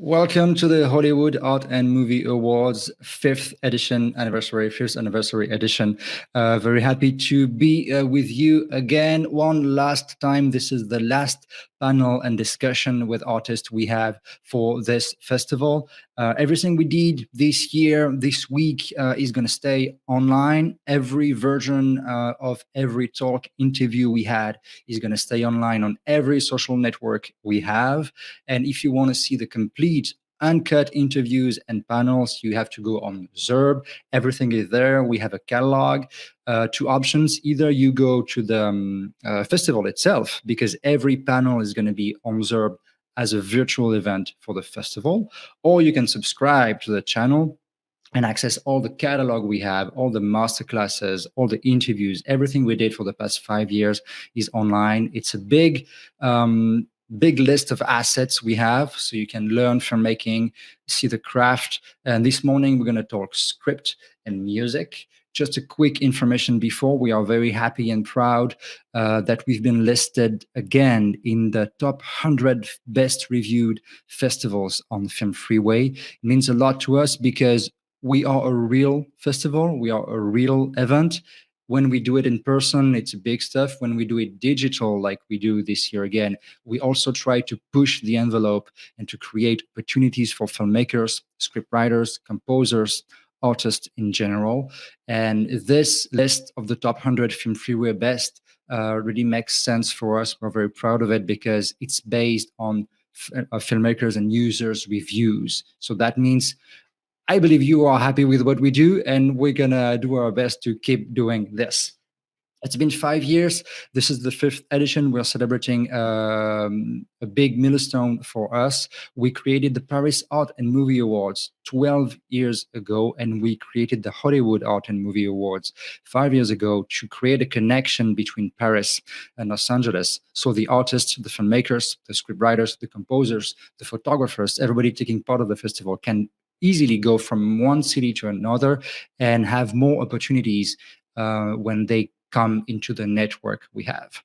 Welcome to the Hollywood Art and Movie Awards fifth anniversary edition. Very happy to be with you again one last time. This is the last panel and discussion with artists we have for this festival. Everything we did this year, this week, is going to stay online. Every version of every talk interview we had is going to stay online on every social network we have. And if you want to see the complete uncut interviews and panels, you have to go on Zerb. Everything is there. We have a catalog. Two options: either you go to the festival itself, because every panel is going to be on Zerb as a virtual event for the festival, or you can subscribe to the channel and access all the catalog we have, all the masterclasses, all the interviews. Everything we did for the past 5 years is online. It's a big list of assets we have, so you can learn filmmaking, see the craft. And this morning we're going to talk script and music. Just a quick information before: we are very happy and proud that we've been listed again in the top 100 best reviewed festivals on Film Freeway. It means a lot to us because we are a real festival, we are a real event. When we do it in person, it's big stuff. When we do it digital, like we do this year again, we also try to push the envelope and to create opportunities for filmmakers, scriptwriters, composers, artists in general. And this list of the top 100 Film Freeway best really makes sense for us. We're very proud of it because it's based on filmmakers and users' reviews. So that means I believe you are happy with what we do, and we're going to do our best to keep doing this. It's been 5 years. This is the fifth edition. We're celebrating a big milestone for us. We created the Paris Art and Movie Awards 12 years ago, and we created the Hollywood Art and Movie Awards 5 years ago to create a connection between Paris and Los Angeles. So the artists, the filmmakers, the scriptwriters, the composers, the photographers, everybody taking part of the festival can easily go from one city to another and have more opportunities when they come into the network we have.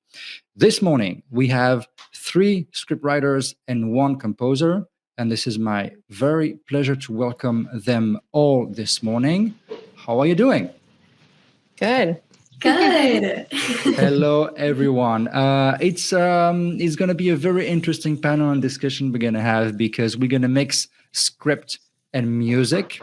This morning, we have 3 scriptwriters and 1 composer, and this is my very pleasure to welcome them all this morning. How are you doing? Good. Good. Hello, everyone. It's going to be a very interesting panel and discussion we're going to have, because we're going to mix script and music.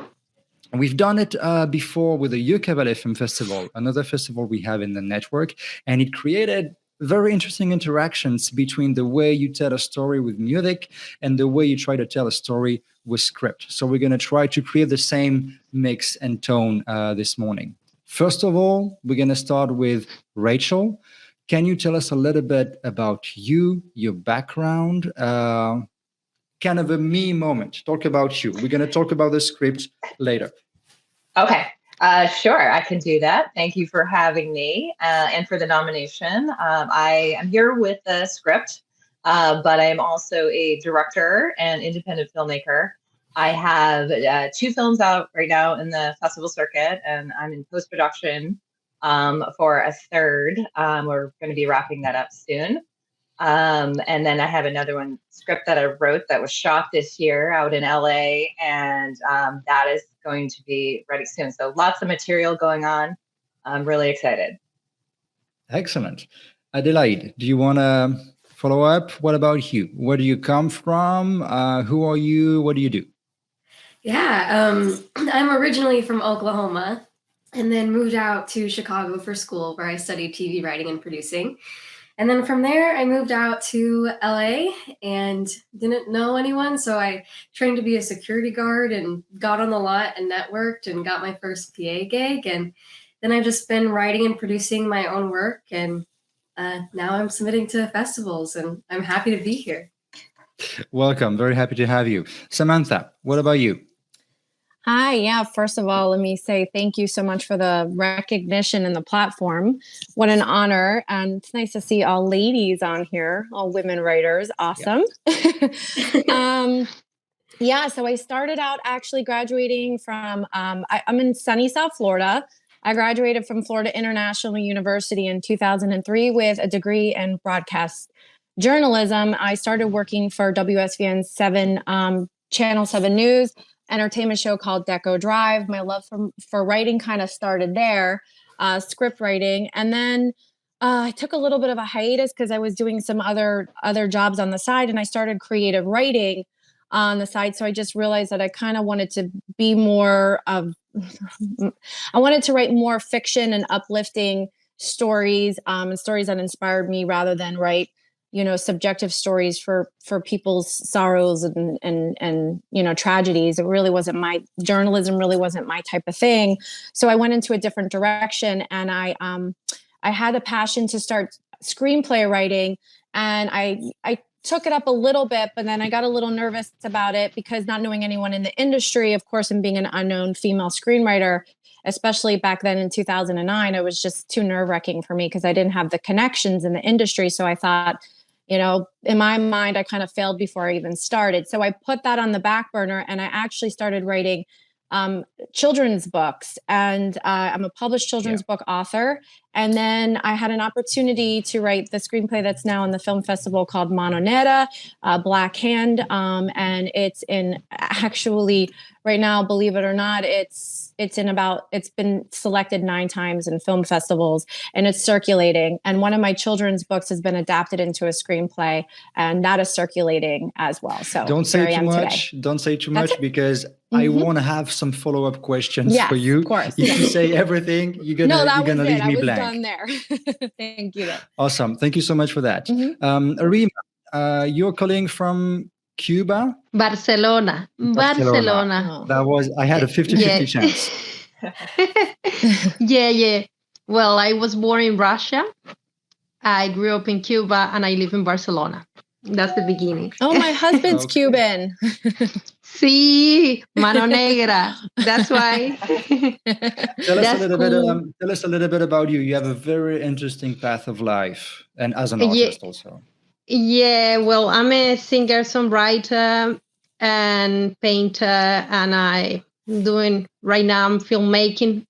We've done it before with the UK Ballet Film Festival, another festival we have in the network, and it created very interesting interactions between the way you tell a story with music and the way you try to tell a story with script. So we're going to try to create the same mix and tone this morning. First of all, we're going to start with Rachel. Can you tell us a little bit about you, your background? Kind of a me moment. Talk about you. We're going to talk about the script later. Okay. Sure, I can do that. Thank you for having me and for the nomination. I am here with the script, but I am also a director and independent filmmaker. I have 2 films out right now in the festival circuit, and I'm in post-production for a third. We're going to be wrapping that up soon. And then I have another script that I wrote that was shot this year out in LA, and that is going to be ready soon. So lots of material going on. I'm really excited. Excellent. Adelaide, do you want to follow up? What about you? Where do you come from? Who are you? What do you do? Yeah, I'm originally from Oklahoma and then moved out to Chicago for school, where I studied TV writing and producing. And then from there, I moved out to LA and didn't know anyone. So I trained to be a security guard and got on the lot and networked and got my first PA gig. And then I've just been writing and producing my own work. And now I'm submitting to festivals, and I'm happy to be here. Welcome. Very happy to have you. Samantha, what about you? Hi. Yeah. First of all, let me say thank you so much for the recognition and the platform. What an honor. And it's nice to see all ladies on here, all women writers. Awesome. Yeah. So I started out actually graduating from, I'm in sunny South Florida. I graduated from Florida International University in 2003 with a degree in broadcast journalism. I started working for WSVN 7 Channel 7 News entertainment show called Deco Drive. My love for writing kind of started there, script writing. And then I took a little bit of a hiatus because I was doing some other jobs on the side, and I started creative writing on the side. So I just realized that I kind of wanted to be more of, I wanted to write more fiction and uplifting stories, and stories that inspired me rather than write, subjective stories for people's sorrows and tragedies. It really wasn't journalism really wasn't my type of thing. So I went into a different direction, and I had a passion to start screenplay writing, and I took it up a little bit, but then I got a little nervous about it because not knowing anyone in the industry, of course, and being an unknown female screenwriter, especially back then in 2009, it was just too nerve-wracking for me because I didn't have the connections in the industry. So I thought, in my mind, I kind of failed before I even started. So I put that on the back burner, and I actually started writing children's books, and I'm a published children's book author. And then I had an opportunity to write the screenplay that's now in the film festival called Mano Negra, Black Hand. And it's actually right now, believe it or not, it's been selected 9 times in film festivals, and it's circulating. And one of my children's books has been adapted into a screenplay, and that is circulating as well. So don't say too much. Don't say too much because I want to have some follow-up questions for you. Of course. If you say everything, you're gonna leave me blank. Done there. Thank you. Awesome. Thank you so much for that. Arima, you're calling from Cuba? Barcelona. Oh. I had a 50-50 chance. Yeah. Well, I was born in Russia. I grew up in Cuba, and I live in Barcelona. That's the beginning. Oh, my husband's Cuban. Sí, Mano Negra. That's why. Tell us a little bit about you. You have a very interesting path of life, and as an artist also. Yeah, well, I'm a singer, songwriter, and painter, and I'm filmmaking.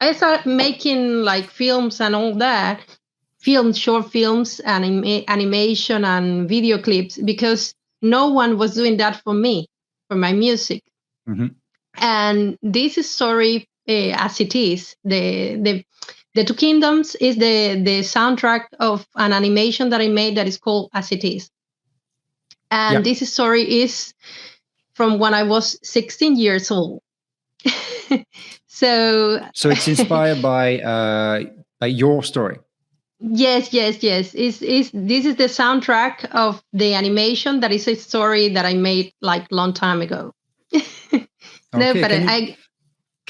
I started making like films and all that. Short films, and animation and video clips, because no one was doing that for me, for my music. Mm-hmm. And this is story as it is. The Two Kingdoms is the soundtrack of an animation that I made that is called As It Is. And this story is from when I was 16 years old. So it's inspired by your story. Yes. This is the soundtrack of the animation. That is a story that I made like long time ago. Can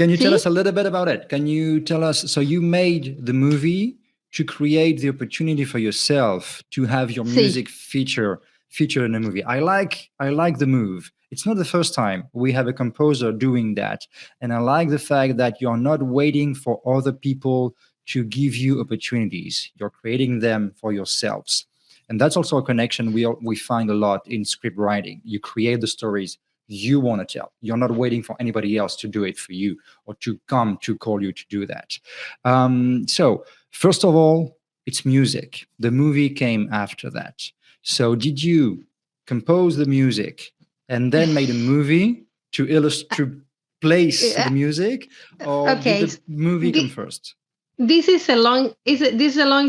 you tell us a little bit about it? Can you tell us? So you made the movie to create the opportunity for yourself to have your music feature in a movie. I like the move. It's not the first time we have a composer doing that, and I like the fact that you're not waiting for other people to give you opportunities. You're creating them for yourselves. And that's also a connection we find a lot in script writing. You create the stories you want to tell. You're not waiting for anybody else to do it for you or to come to call you to do that. So first of all, it's music. The movie came after that. So did you compose the music and then made a movie to place the music, or did the movie come first? This is a long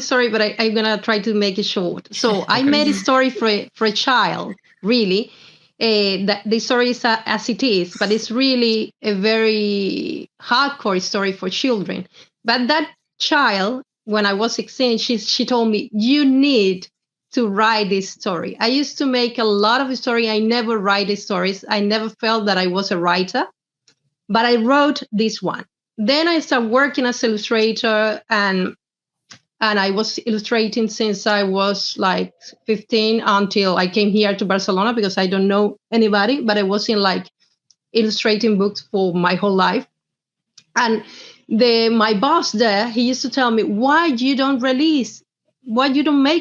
story, but I'm gonna try to make it short. So I made a story for a child, really. The story is as it is, but it's really a very hardcore story for children. But that child, when I was 16, she told me, you need to write this story. I used to make a lot of stories. I never write the stories. I never felt that I was a writer, but I wrote this one. Then I started working as illustrator, and I was illustrating since I was like 15 until I came here to Barcelona, because I don't know anybody, but I was in like illustrating books for my whole life. And my boss there, he used to tell me, why you don't make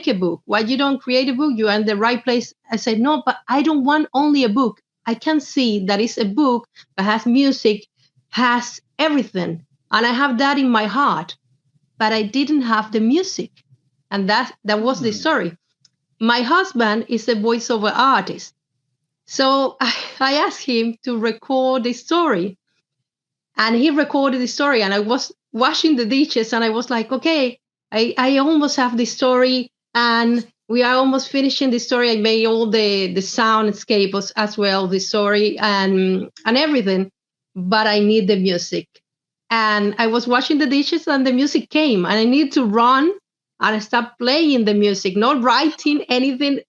a book? Why you don't create a book? You are in the right place. I said, no, but I don't want only a book. I can see that it's a book that has music, has everything. And I have that in my heart, but I didn't have the music. And that was the story. My husband is a voiceover artist. So I asked him to record the story, and he recorded the story. And I was washing the dishes, and I was like, okay, I almost have the story, and we are almost finishing the story. I made all the soundscape as well, the story and everything, but I need the music. And I was washing the dishes, and the music came, and I need to run and start playing the music, not writing anything.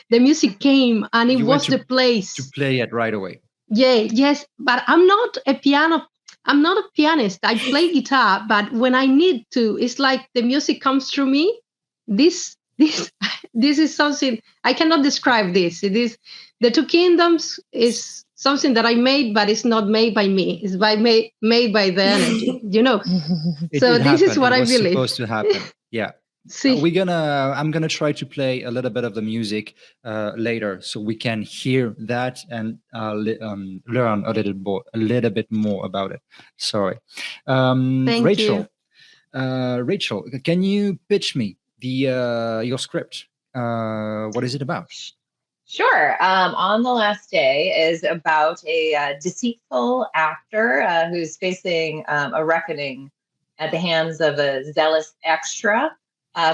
The music came, and it You was went the place to play it right away. Yeah, yes, but I'm not a pianist. I play guitar, but when I need to, it's like the music comes through me. This this is something I cannot describe. This it is the Two Kingdoms is something that I made, but it's not made by me. It's made by the energy, So It this is happened. what It I was believe. supposed to happen. Yeah. See, I'm gonna try to play a little bit of the music later, so we can hear that and learn a little bit more about it. Sorry, thank you. Rachel, can you pitch me your script? What is it about? Sure. On the Last Day is about a deceitful actor who's facing a reckoning at the hands of a zealous extra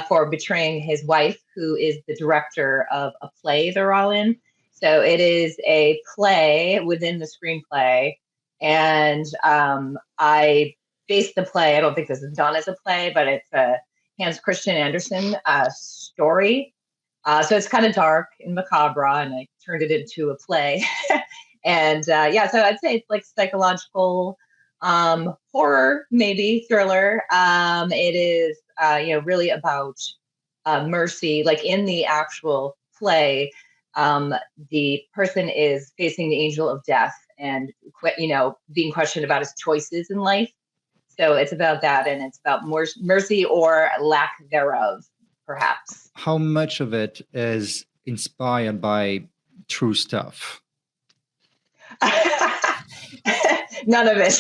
for betraying his wife, who is the director of a play they're all in. So it is a play within the screenplay. And I based the play, I don't think this is done as a play, but it's a Hans Christian Andersen story. So it's kind of dark and macabre, and I turned it into a play. And so I'd say it's like psychological horror, maybe thriller. It is, really about mercy. Like in the actual play, the person is facing the angel of death and, being questioned about his choices in life. So it's about that, and it's about mercy or lack thereof, perhaps. How much of it is inspired by true stuff? None of it.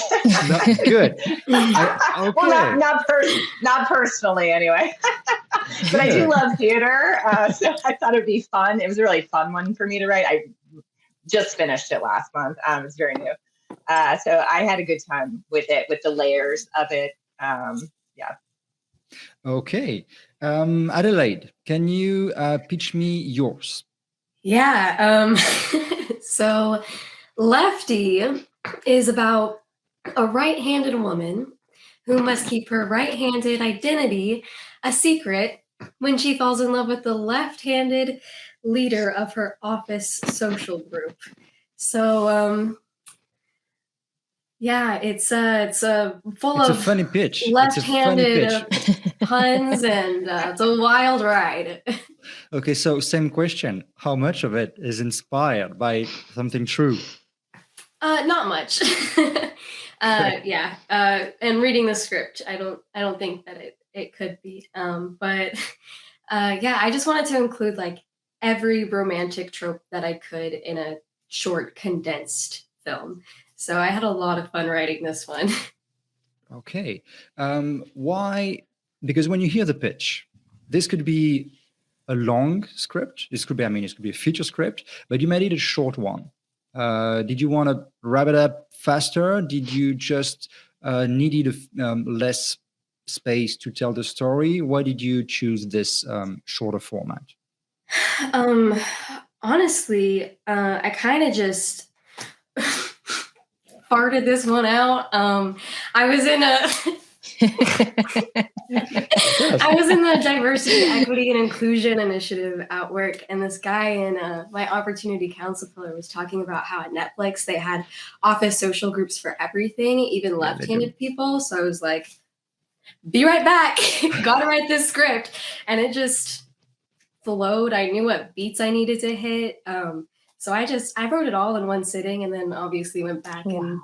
Good. Okay. Well, not personally, anyway. But I do love theater, so I thought it'd be fun. It was a really fun one for me to write. I just finished it last month. It's very new, so I had a good time with it, with the layers of it. Yeah. Okay, Adelaide, can you pitch me yours? Yeah. So Lefty is about a right-handed woman who must keep her right-handed identity a secret when she falls in love with the left-handed leader of her office social group. So it's full of a funny pitch. left-handed puns, and it's a wild ride. Okay, so same question. How much of it is inspired by something true? Not much. And reading the script, I don't think that it could be. I just wanted to include like every romantic trope that I could in a short, condensed film. So I had a lot of fun writing this one. Okay. Why? Because when you hear the pitch, this could be a long script. It could be a feature script, but you made it a short one. Did you want to wrap it up faster? Did you just needed less space to tell the story? Why did you choose this shorter format? Honestly, I kind of just farted this one out. I was in the Diversity, Equity, and Inclusion Initiative at work, and this guy in my opportunity council pillar was talking about how at Netflix they had office social groups for everything, even left-handed people. So I was like, be right back. Gotta write this script. And it just flowed. I knew what beats I needed to hit. So I wrote it all in one sitting, and then obviously went back and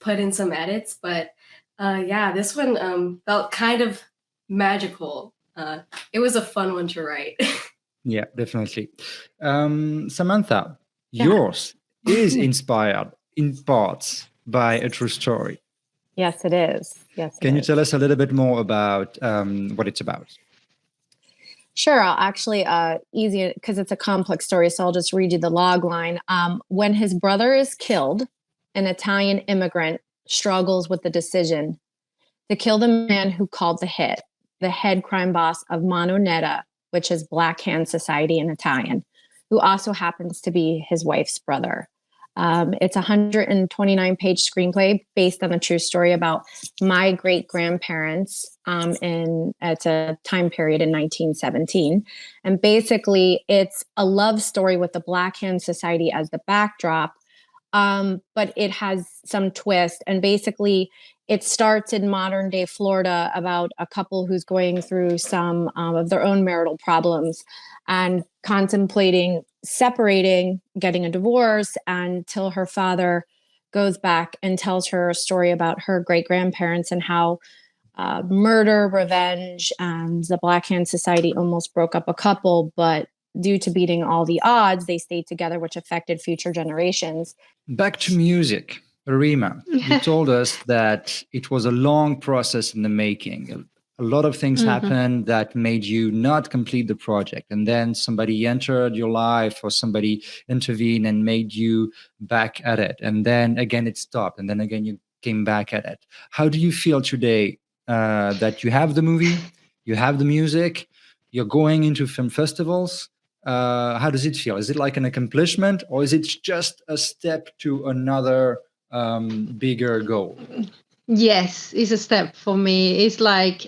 put in some edits. But this one felt kind of magical. It was a fun one to write. Yeah, definitely. Samantha, yours is inspired in parts by a true story. Yes, it is. Yes. Can you tell us a little bit more about what it's about? Sure, I'll actually easy because it's a complex story, so I'll just read you the log line. When his brother is killed, an Italian immigrant struggles with the decision to kill the man who called the hit, the head crime boss of Mano Nera, which is Black Hand Society in Italian, who also happens to be his wife's brother. It's a 129-page screenplay based on the true story about my great-grandparents it's a time period in 1917. And basically, it's a love story with the Black Hand Society as the backdrop, but it has some twist. And basically, it starts in modern-day Florida about a couple who's going through some of their own marital problems and contemplating separating, getting a divorce, until her father goes back and tells her a story about her great-grandparents and how murder, revenge, and the Black Hand Society almost broke up a couple, but due to beating all the odds, they stayed together, which affected future generations. Back to music. Rima, you told us that it was a long process in the making. A lot of things happened that made you not complete the project. And then somebody entered your life or somebody intervened and made you back at it. And then again, it stopped. And then again, you came back at it. How do you feel today that you have the movie, you have the music, you're going into film festivals? How does it feel? Is it like an accomplishment, or is it just a step to another bigger goal? Yes, it's a step for me. It's like